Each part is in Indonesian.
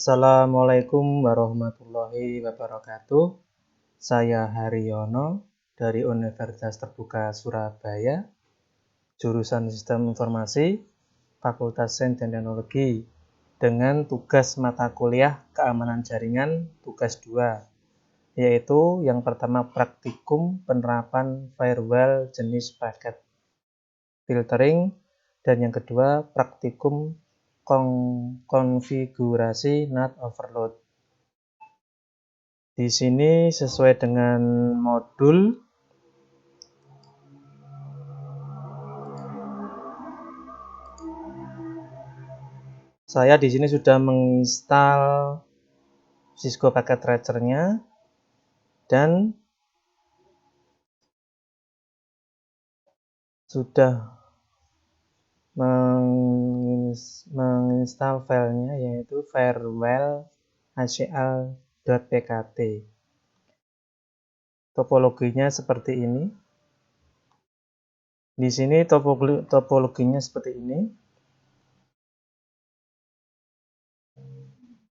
Assalamualaikum warahmatullahi wabarakatuh. Saya Haryono dari Universitas Terbuka Surabaya, jurusan Sistem Informasi, Fakultas Sains dan Teknologi, dengan tugas mata kuliah Keamanan Jaringan tugas 2, yaitu yang pertama praktikum penerapan firewall jenis paket filtering, dan yang kedua praktikum konfigurasi NAT overload. Di sini sesuai dengan modul saya di sini sudah menginstal Cisco Packet Tracer-nya dan sudah menginstal filenya, yaitu firewall.hcl.pkt. Topologinya seperti ini. Di sini topologinya seperti ini.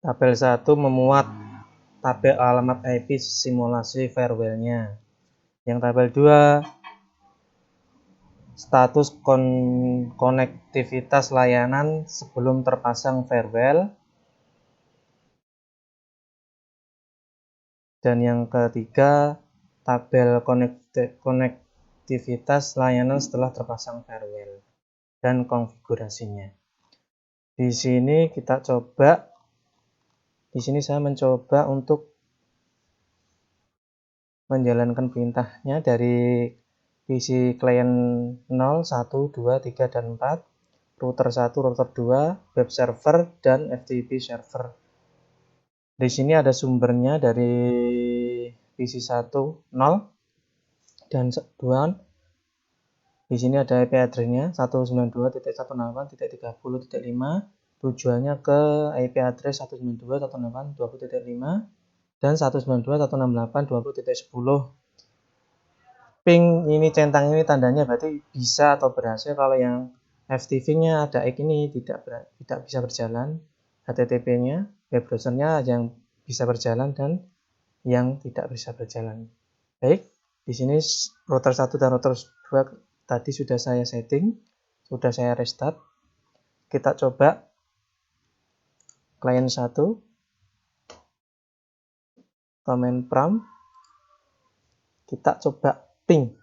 Tabel 1 memuat tabel alamat IP simulasi firewall-nya. Yang tabel 2 status konektivitas layanan sebelum terpasang firewall. Dan yang ketiga tabel konektivitas layanan setelah terpasang firewall dan konfigurasinya. Di sini saya mencoba untuk menjalankan perintahnya dari PC klien 0, 1, 2, 3, dan 4, router 1, router 2, web server, dan FTP server. Di sini ada sumbernya dari PC 1, 0, dan 2. Di sini ada IP address-nya 192.168.30.5. Tujuannya ke IP address 192.168.20.5 dan 192.168.20.10. Ping ini centang ini tandanya berarti bisa atau berhasil. Kalau yang FTP-nya ada X ini tidak bisa berjalan. HTTP-nya, web browser-nya yang bisa berjalan dan yang tidak bisa berjalan. Baik, di sini router 1 dan router 2 tadi sudah saya setting, sudah saya restart. Kita coba klien 1, command prompt, kita coba ping.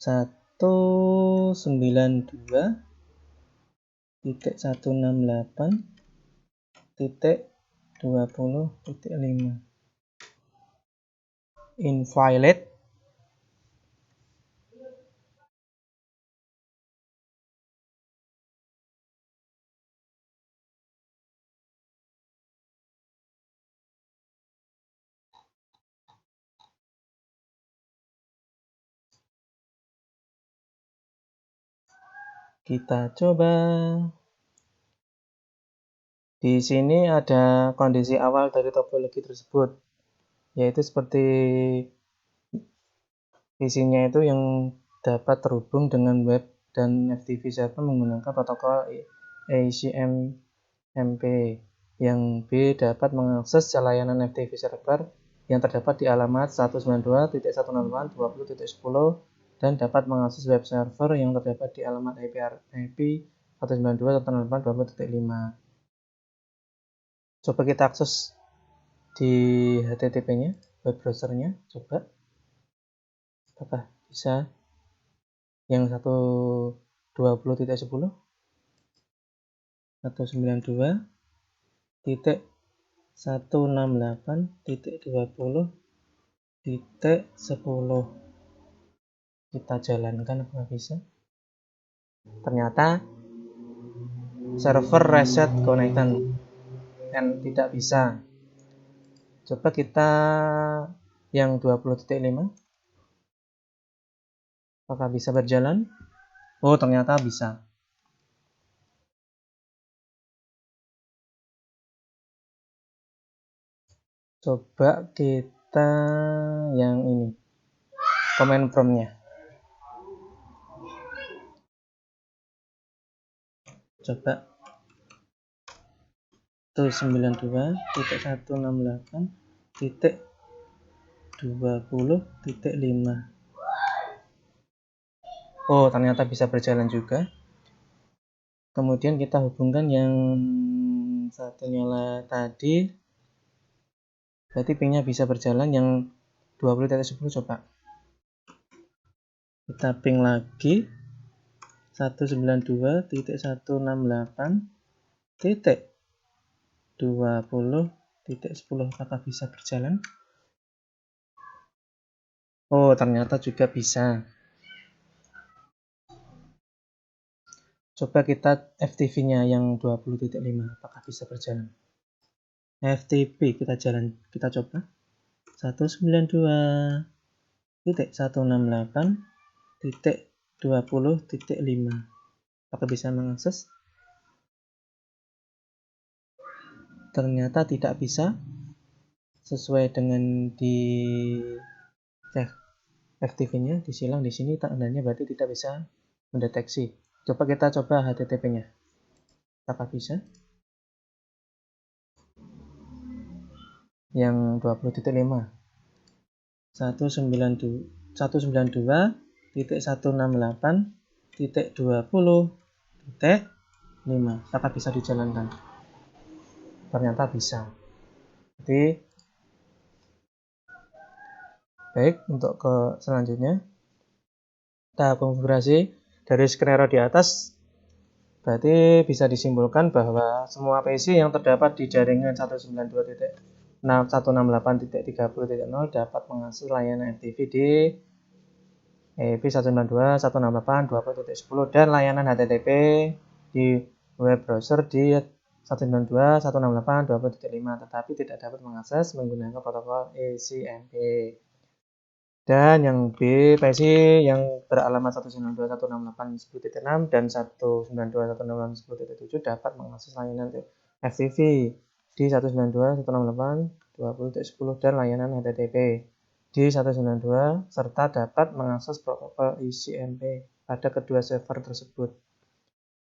Satu 92.168.20.5 invalid. Kita coba. Di sini ada kondisi awal dari topologi tersebut, yaitu seperti isinya itu yang dapat terhubung dengan web dan FTP server menggunakan protokol ACMP. Yang B dapat mengakses layanan FTP server yang terdapat di alamat 192.168.20.10 dan dapat mengakses web server yang terdapat di alamat IP 192.168.20.5. Coba kita akses di HTTP-nya, web browser-nya, coba. Apakah bisa yang 120.10 atau 92.168.20.10. Kita jalankan apakah bisa. Ternyata server reset connection dan tidak bisa. Coba kita yang 20.5, apakah bisa berjalan? Oh, ternyata bisa. Coba kita yang ini, command promptnya. Coba 192.168.20.5. Oh, ternyata bisa berjalan juga. Kemudian kita hubungkan yang satunya tadi, berarti pingnya bisa berjalan. Yang 20.10 coba kita ping lagi 192.168.20.10. apakah bisa berjalan? Oh, ternyata juga bisa. Coba kita FTP-nya yang 20.5, apakah bisa berjalan? FTP kita coba 192.168.20.5. apakah bisa mengakses? Ternyata tidak bisa, sesuai dengan di FTP-nya disilang di sini, tandanya berarti tidak bisa mendeteksi. Coba kita coba HTTP-nya, apakah bisa? Yang 20.5 192.168.20.5, apakah bisa dijalankan? Ternyata bisa. Jadi baik, untuk ke selanjutnya kita konfigurasi dari skenario di atas. Berarti bisa disimpulkan bahwa semua PC yang terdapat di jaringan 192.168.30.0 dapat mengakses layanan FTP di IP 192.168.20.10 dan layanan HTTP di web browser di 192.168.20.5, tetapi tidak dapat mengakses menggunakan protokol ECMP. Dan yang B, PC yang beralamat 192.168.10.6 dan 192.168.10.7 dapat mengakses layanan FTP di 192.168.20.10 dan layanan HTTP di 192 serta dapat mengakses protokol ECMP pada kedua server tersebut.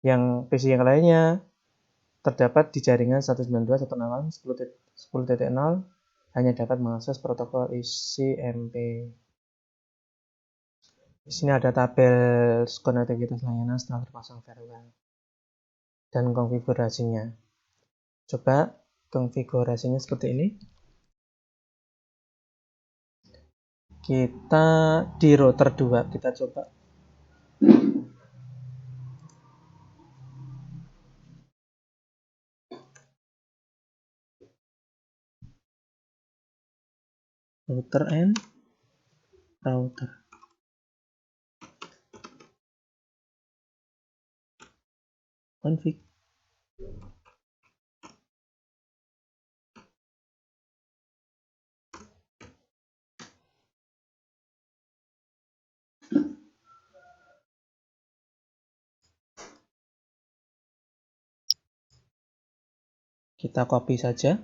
Yang PC yang lainnya terdapat di jaringan 192.168.10.0 hanya dapat mengakses protokol ECMP. Di sini ada tabel konektivitas layanan setelah terpasang firewall dan konfigurasinya. Coba konfigurasinya seperti ini. Kita di router 2 kita coba. Router and router. Config. Kita copy saja.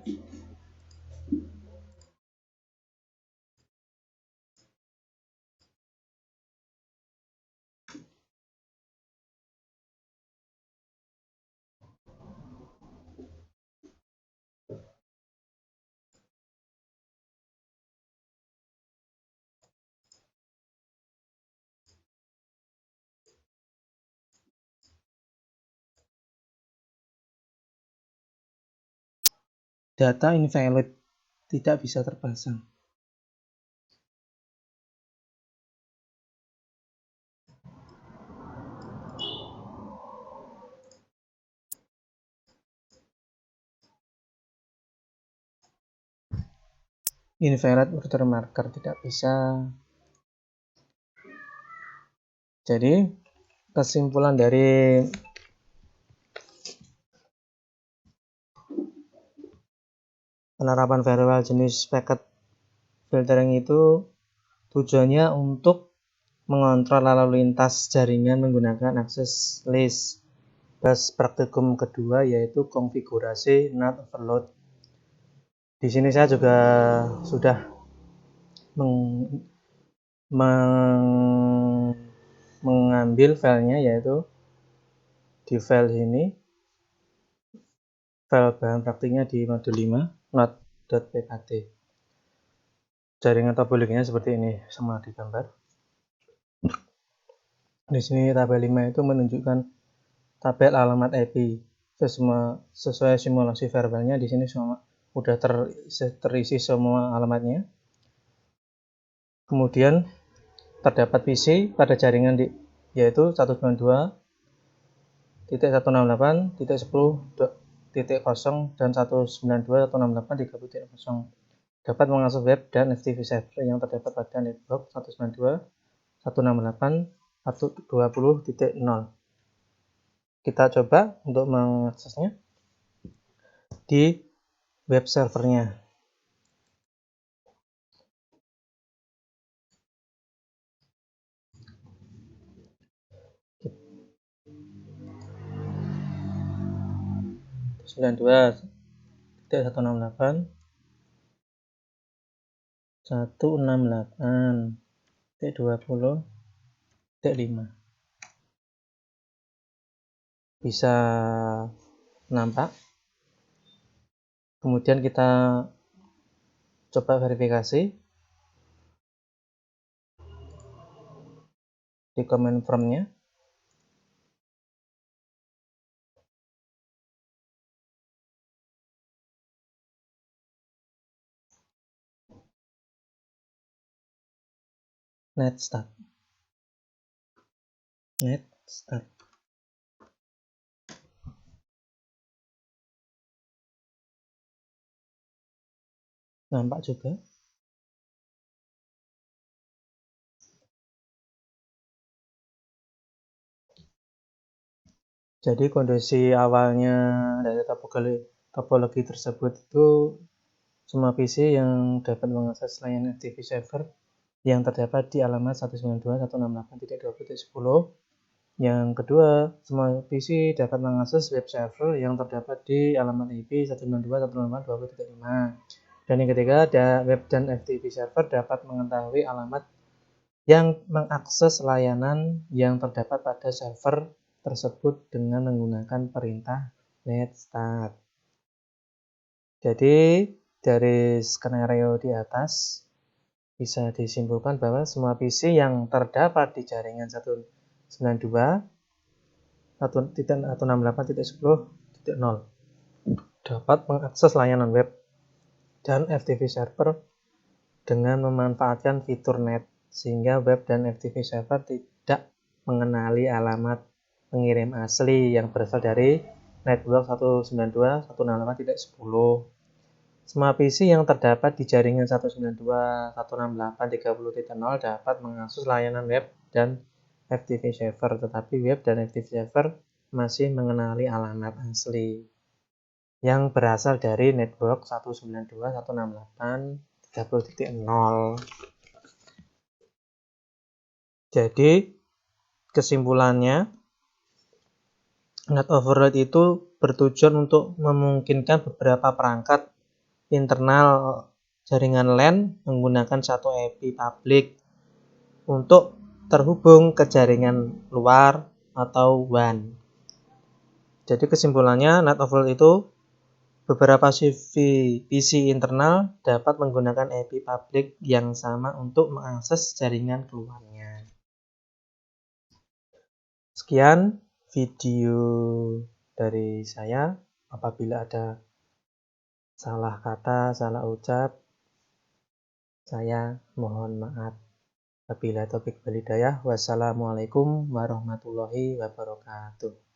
Data invalid, tidak bisa terpasang. Invalid watermarker, tidak bisa. Jadi kesimpulan dari penerapan firewall jenis packet filtering itu tujuannya untuk mengontrol lalu lintas jaringan menggunakan access list. Best praktikum kedua yaitu konfigurasi NAT overload. Di sini saya juga sudah mengambil filenya, yaitu di file sini, file bahan praktiknya di modul 5 not.pkt. Jaringan topoleginya seperti ini, semua digambar. Di sini tabel 5 itu menunjukkan tabel alamat IP. Sesuai simulasi verbalnya, di sini semua udah terisi semua alamatnya. Kemudian terdapat PC pada jaringan yaitu 192.168.10.0 dan 192.168.3.0 dapat mengakses web dan FTP server yang terdapat pada network 192.168.120.0. Kita coba untuk mengaksesnya di web servernya. Sembilan dua titik 168.168.20.5 bisa nampak. Kemudian kita coba verifikasi di command prompt-nya. Net start. Nampak juga. Jadi kondisi awalnya dari topologi tersebut itu semua PC yang dapat mengakses layanan FTP server yang terdapat di alamat 192.168.20.10. Yang kedua, semua PC dapat mengakses web server yang terdapat di alamat IP 192.168.20.5. Dan yang ketiga, web dan FTP server dapat mengetahui alamat yang mengakses layanan yang terdapat pada server tersebut dengan menggunakan perintah net start. Jadi dari skenario di atas bisa disimpulkan bahwa semua PC yang terdapat di jaringan 192.168.10.0 dapat mengakses layanan web dan FTP server dengan memanfaatkan fitur net, sehingga web dan FTP server tidak mengenali alamat pengirim asli yang berasal dari network 192.168.10. Semua PC yang terdapat di jaringan 192.168.30.0 dapat mengakses layanan web dan FTP server, tetapi web dan FTP server masih mengenali alamat asli yang berasal dari network 192.168.30.0. Jadi kesimpulannya, net overload itu bertujuan untuk memungkinkan beberapa perangkat internal jaringan LAN menggunakan satu IP publik untuk terhubung ke jaringan luar atau WAN. Jadi kesimpulannya, net overload itu beberapa PC internal dapat menggunakan IP publik yang sama untuk mengakses jaringan keluarnya. Sekian video dari saya. Apabila ada salah kata, salah ucap, saya mohon maaf. Wabillahi taufiq wal hidayah. Wassalamualaikum warahmatullahi wabarakatuh.